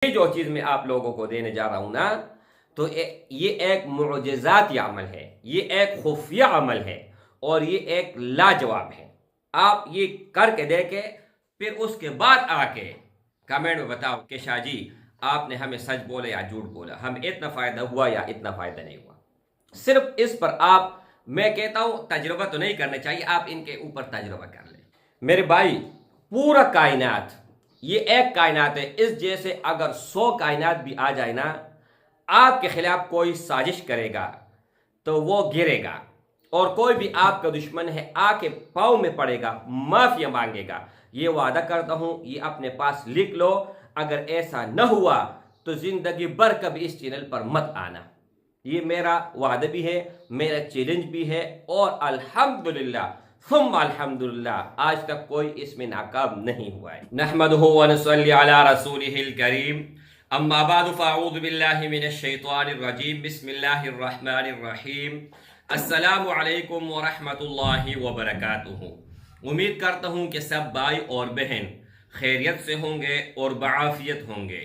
یہ جو چیز میں آپ لوگوں کو دینے جا رہا ہوں نا، تو یہ ایک معجزاتی عمل ہے، یہ ایک خفیہ عمل ہے، اور یہ ایک لاجواب ہے۔ آپ یہ کر کے دیکھیں، پھر اس کے بعد آ کے کمنٹ میں بتاؤ کہ شاہ جی آپ نے ہمیں سچ بولا یا جھوٹ بولا، ہمیں اتنا فائدہ ہوا یا اتنا فائدہ نہیں ہوا۔ صرف اس پر آپ، میں کہتا ہوں تجربہ تو نہیں کرنا چاہیے، آپ ان کے اوپر تجربہ کر لیں۔ میرے بھائی، پورا کائنات یہ ایک کائنات ہے، اس جیسے اگر 100 کائنات بھی آ جائے نا، آپ کے خلاف کوئی سازش کرے گا تو وہ گرے گا، اور کوئی بھی آپ کا دشمن ہے آ کے پاؤں میں پڑے گا، معافی مانگے گا۔ یہ وعدہ کرتا ہوں، یہ اپنے پاس لکھ لو، اگر ایسا نہ ہوا تو زندگی بھر کبھی اس چینل پر مت آنا۔ یہ میرا وعدہ بھی ہے، میرا چیلنج بھی ہے، اور الحمدللہ ثم الحمدللہ آج تک کوئی اس میں ناکام نہیں ہوا ہے۔ نحمدہ ونصلی علی رسولہ الکریم، اما بعد فاعوذ باللہ من الشیطان الرجیم، بسم اللہ الرحمن الرحیم۔ السلام علیکم ورحمۃ اللہ وبرکاتہ۔ امید کرتا ہوں کہ سب بھائی اور بہن خیریت سے ہوں گے اور بعافیت ہوں گے،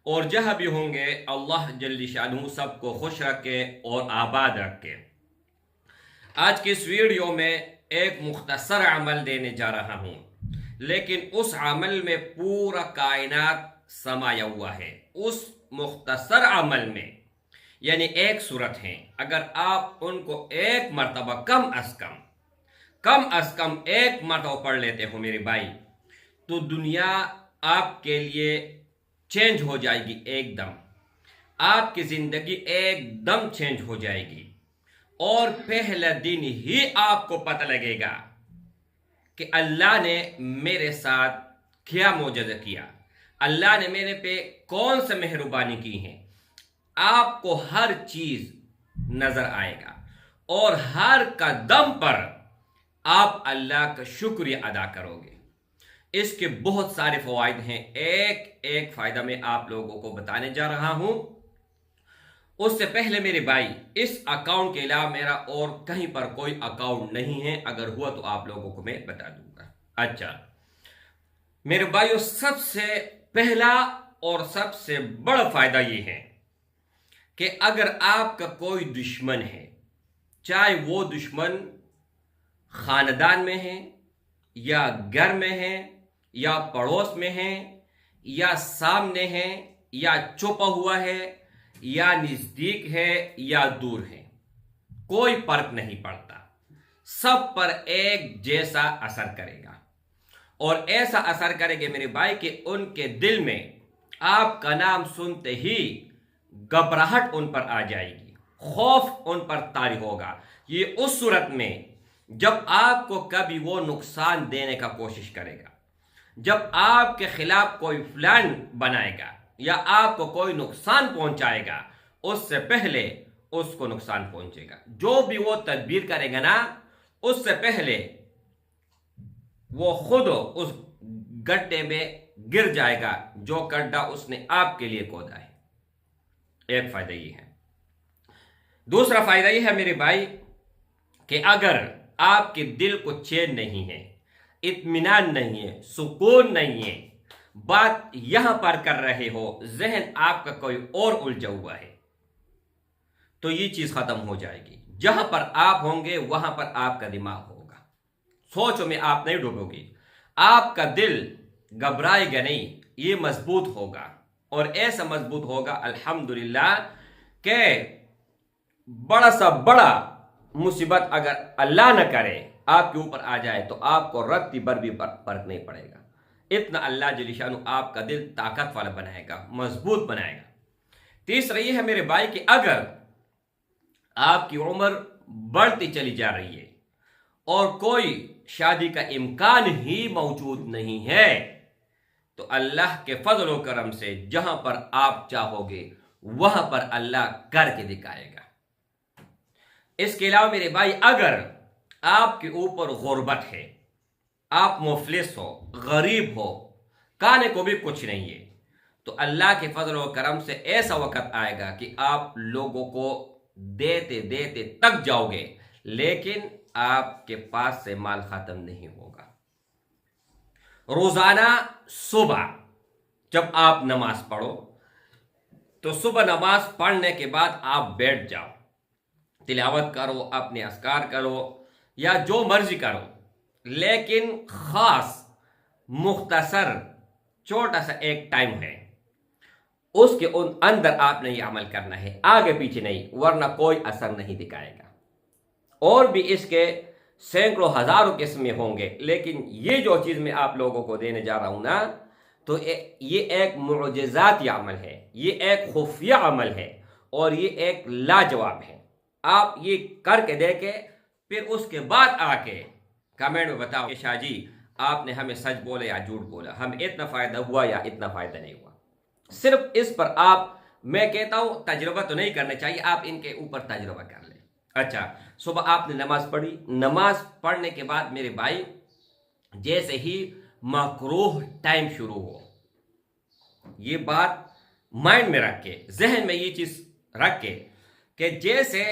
اور جہاں بھی ہوں گے اللہ جل شانہ سب کو خوش رکھے اور آباد رکھے۔ آج کی اس ویڈیو میں ایک مختصر عمل دینے جا رہا ہوں، لیکن اس عمل میں پورا کائنات سمایا ہوا ہے۔ اس مختصر عمل میں یعنی ایک صورت ہے، اگر آپ ان کو ایک مرتبہ کم از کم ایک مرتبہ پڑھ لیتے ہو میرے بھائی، تو دنیا آپ کے لیے چینج ہو جائے گی، ایک دم آپ کی زندگی ایک دم چینج ہو جائے گی، اور پہلا دن ہی آپ کو پتہ لگے گا کہ اللہ نے میرے ساتھ کیا معجزہ کیا، اللہ نے میرے پہ کون سے مہربانی کی ہے۔ آپ کو ہر چیز نظر آئے گا، اور ہر قدم پر آپ اللہ کا شکریہ ادا کرو گے۔ اس کے بہت سارے فوائد ہیں، ایک ایک فائدہ میں آپ لوگوں کو بتانے جا رہا ہوں۔ اس سے پہلے میرے بھائی، اس اکاؤنٹ کے علاوہ میرا اور کہیں پر کوئی اکاؤنٹ نہیں ہے، اگر ہوا تو آپ لوگوں کو میں بتا دوں گا۔ اچھا میرے بھائیو، سب سے پہلا اور سب سے بڑا فائدہ یہ ہے کہ اگر آپ کا کوئی دشمن ہے، چاہے وہ دشمن خاندان میں ہے، یا گھر میں ہے، یا پڑوس میں ہے، یا سامنے ہے، یا چھپا ہوا ہے، یا نزدیک ہے، یا دور ہے، کوئی فرق نہیں پڑتا، سب پر ایک جیسا اثر کرے گا، اور ایسا اثر کرے گا میرے بھائی کہ ان کے دل میں آپ کا نام سنتے ہی گھبراہٹ ان پر آ جائے گی، خوف ان پر طاری ہوگا۔ یہ اس صورت میں جب آپ کو کبھی وہ نقصان دینے کا کوشش کرے گا، جب آپ کے خلاف کوئی پلان بنائے گا یا آپ کو کوئی نقصان پہنچائے گا، اس سے پہلے اس کو نقصان پہنچے گا۔ جو بھی وہ تدبیر کرے گا نا، اس سے پہلے وہ خود اس گڈھے میں گر جائے گا جو گڈھا اس نے آپ کے لیے کھودا ہے۔ ایک فائدہ یہ ہے۔ دوسرا فائدہ یہ ہے میرے بھائی کہ اگر آپ کے دل کو چین نہیں ہے، اطمینان نہیں ہے، سکون نہیں ہے، بات یہاں پر کر رہے ہو، ذہن آپ کا کوئی اور الجھا ہوا ہے، تو یہ چیز ختم ہو جائے گی۔ جہاں پر آپ ہوں گے وہاں پر آپ کا دماغ ہوگا، سوچوں میں آپ نہیں ڈوبو گے، آپ کا دل گھبرائے گا نہیں، یہ مضبوط ہوگا، اور ایسا مضبوط ہوگا الحمدللہ کہ بڑا سا بڑا مصیبت اگر اللہ نہ کرے آپ کے اوپر آ جائے تو آپ کو رتی بھر بھی فرق نہیں پڑے گا۔ اتنا اللہ جل شانہ آپ کا دل طاقت والا بنائے گا، مضبوط بنائے گا۔ تیسرا یہ ہے میرے بھائی کہ اگر آپ کی عمر بڑھتی چلی جا رہی ہے اور کوئی شادی کا امکان ہی موجود نہیں ہے، تو اللہ کے فضل و کرم سے جہاں پر آپ چاہو گے وہاں پر اللہ کر کے دکھائے گا۔ اس کے علاوہ میرے بھائی، اگر آپ کے اوپر غربت ہے، آپ مفلس ہو، غریب ہو، کھانے کو بھی کچھ نہیں ہے، تو اللہ کے فضل و کرم سے ایسا وقت آئے گا کہ آپ لوگوں کو دیتے دیتے تک جاؤ گے، لیکن آپ کے پاس سے مال ختم نہیں ہوگا۔ روزانہ صبح جب آپ نماز پڑھو، تو صبح نماز پڑھنے کے بعد آپ بیٹھ جاؤ، تلاوت کرو، اپنے اذکار کرو یا جو مرضی کرو، لیکن خاص مختصر چھوٹا سا ایک ٹائم ہے، اس کے اندر آپ نے یہ عمل کرنا ہے، آگے پیچھے نہیں، ورنہ کوئی اثر نہیں دکھائے گا۔ اور بھی اس کے سینکڑوں ہزاروں قسمیں ہوں گے، لیکن یہ جو چیز میں آپ لوگوں کو دینے جا رہا ہوں نا، تو یہ ایک معجزاتی عمل ہے، یہ ایک خفیہ عمل ہے، اور یہ ایک لاجواب ہے۔ آپ یہ کر کے دیکھیں، پھر اس کے بعد آ کے کمنٹ میں بتاؤ کہ شاہ جی آپ نے ہمیں سچ بولا یا جھوٹ بولا، ہمیں اتنا فائدہ ہوا یا اتنا فائدہ نہیں ہوا۔ صرف اس پر آپ، میں کہتا ہوں تجربہ تو نہیں کرنا چاہیے، آپ ان کے اوپر تجربہ کر لیں۔ اچھا، صبح آپ نے نماز پڑھی، نماز پڑھنے کے بعد میرے بھائی جیسے ہی مکروہ ٹائم شروع ہو، یہ بات مائنڈ میں رکھ کے، ذہن میں یہ چیز رکھ کے کہ جیسے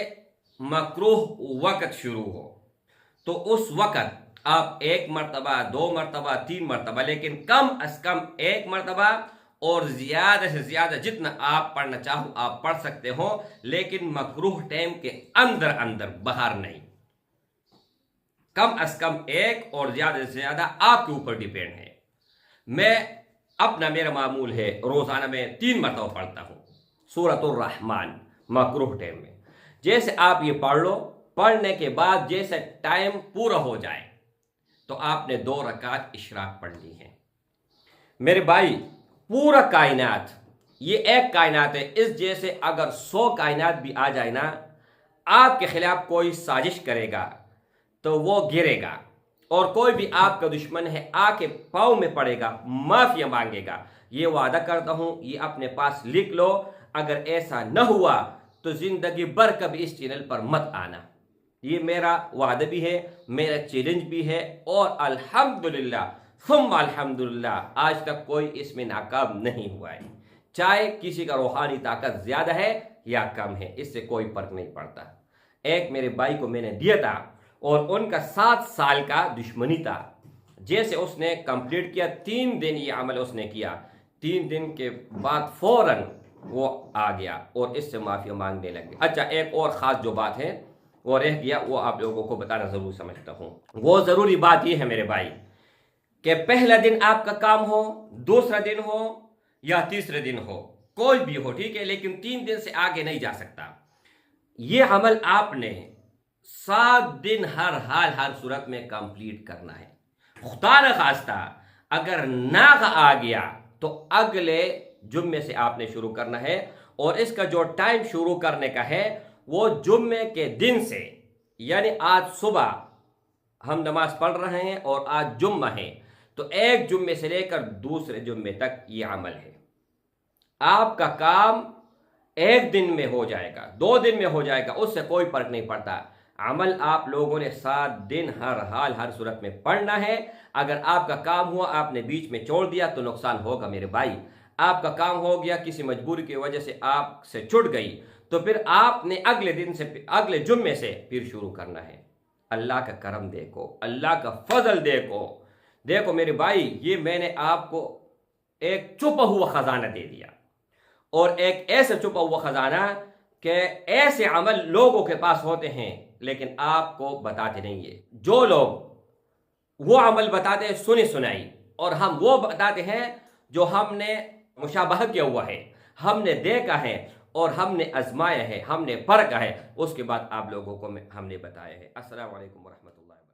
مکروہ وقت شروع ہو تو اس وقت آپ 1 مرتبہ 2 مرتبہ 3 مرتبہ، لیکن کم از کم 1 مرتبہ، اور زیادہ سے زیادہ جتنا آپ پڑھنا چاہو آپ پڑھ سکتے ہو، لیکن مکروہ ٹائم کے اندر باہر نہیں۔ کم از کم 1 اور زیادہ سے زیادہ آپ کے اوپر ڈیپینڈ ہے۔ میں میرا معمول ہے روزانہ میں 3 مرتبہ پڑھتا ہوں سورۃ الرحمن مکروہ ٹائم میں۔ جیسے آپ یہ پڑھ لو، پڑھنے کے بعد جیسے ٹائم پورا ہو جائے تو آپ نے 2 رکعت اشراق پڑھ لی ہے۔ میرے بھائی پورا کائنات یہ ایک کائنات ہے، اس جیسے اگر 100 کائنات بھی آ جائے نا، آپ کے خلاف کوئی سازش کرے گا تو وہ گرے گا، اور کوئی بھی آپ کا دشمن ہے آ کے پاؤں میں پڑے گا، معافی مانگے گا۔ یہ وعدہ کرتا ہوں، یہ اپنے پاس لکھ لو، اگر ایسا نہ ہوا تو زندگی بھر کبھی اس چینل پر مت آنا۔ یہ میرا وعدہ بھی ہے، میرا چیلنج بھی ہے، اور الحمدللہ ثم الحمدللہ آج تک کوئی اس میں ناکام نہیں ہوا ہے۔ چاہے کسی کا روحانی طاقت زیادہ ہے یا کم ہے، اس سے کوئی فرق نہیں پڑتا۔ ایک میرے بھائی کو میں نے دیا تھا، اور ان کا 7 سال کا دشمنی تھا، جیسے اس نے کمپلیٹ کیا 3 دن یہ عمل اس نے کیا، 3 دن کے بعد فوراً وہ آ گیا اور اس سے معافی مانگنے لگ گیا۔ اچھا، ایک اور خاص جو بات ہے وہ رہ گیا، وہ آپ لوگوں کو بتانا ضرور سمجھتا ہوں۔ وہ ضروری بات یہ ہے میرے بھائی کہ پہلا دن آپ کا کام ہو، دوسرا دن ہو یا تیسرے دن ہو، کوئی بھی ہو، ٹھیک ہے، لیکن 3 دن سے آگے نہیں جا سکتا۔ یہ عمل آپ نے 7 دن ہر حال ہر صورت میں کمپلیٹ کرنا ہے۔ خدا نخواستہ اگر ناغ آ گیا تو اگلے جمعے سے آپ نے شروع کرنا ہے، اور اس کا جو ٹائم شروع کرنے کا ہے وہ جمعے کے دن سے، یعنی آج صبح ہم نماز پڑھ رہے ہیں اور آج جمعہ ہے، تو ایک جمعے سے لے کر دوسرے جمعے تک یہ عمل ہے۔ آپ کا کام 1 دن میں ہو جائے گا، 2 دن میں ہو جائے گا، اس سے کوئی فرق نہیں پڑتا۔ عمل آپ لوگوں نے 7 دن ہر حال ہر صورت میں پڑھنا ہے۔ اگر آپ کا کام ہوا آپ نے بیچ میں چھوڑ دیا تو نقصان ہوگا میرے بھائی۔ آپ کا کام ہو گیا، کسی مجبوری کی وجہ سے آپ سے چھوٹ گئی، تو پھر آپ نے اگلے دن سے، اگلے جمعے سے پھر شروع کرنا ہے۔ اللہ کا کرم دیکھو، اللہ کا فضل دیکھو میرے بھائی، یہ میں نے آپ کو ایک چھپا ہوا خزانہ دے دیا، اور ایک ایسا چھپا ہوا خزانہ کہ ایسے عمل لوگوں کے پاس ہوتے ہیں لیکن آپ کو بتاتے نہیں ہیں۔ جو لوگ وہ عمل بتاتے ہیں سنی سنائی، اور ہم وہ بتاتے ہیں جو ہم نے مشابہہ کیا ہوا ہے، ہم نے دیکھا ہے اور ہم نے آزمایا ہے، ہم نے پرکھا ہے، اس کے بعد آپ لوگوں کو ہم نے بتایا ہے۔ السلام علیکم ورحمۃ اللہ وبرکاتہ۔